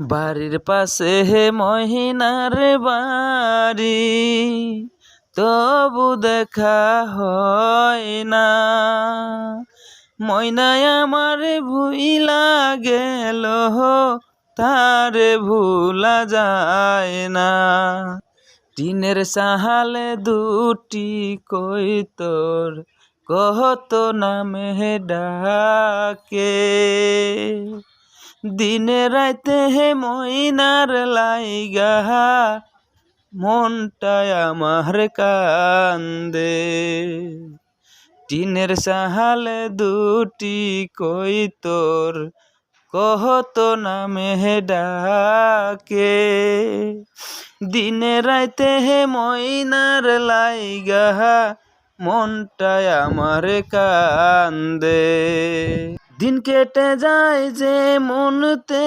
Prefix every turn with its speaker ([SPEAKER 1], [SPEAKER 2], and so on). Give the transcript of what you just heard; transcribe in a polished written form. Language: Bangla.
[SPEAKER 1] বাড়ির পাশে মহিনার বাড়ি, তবু দেখা হয় না। ময়নায় আমার ভুইলা গেল, তারে ভুলা যায় না। টিনের সাহালে দুটি কই তোর, কত নামে ডাকে। দিনে রাইতে ময়নার লাইগা, মনটায় আমার কান্দে। টিনের সাহালে দুটি কই তোর, কত নামে ডাকে। দিনে রাইতে ময়নার লাইগা, মনটায় আমার কান্দে। দিন কেটে যায় যে মনতে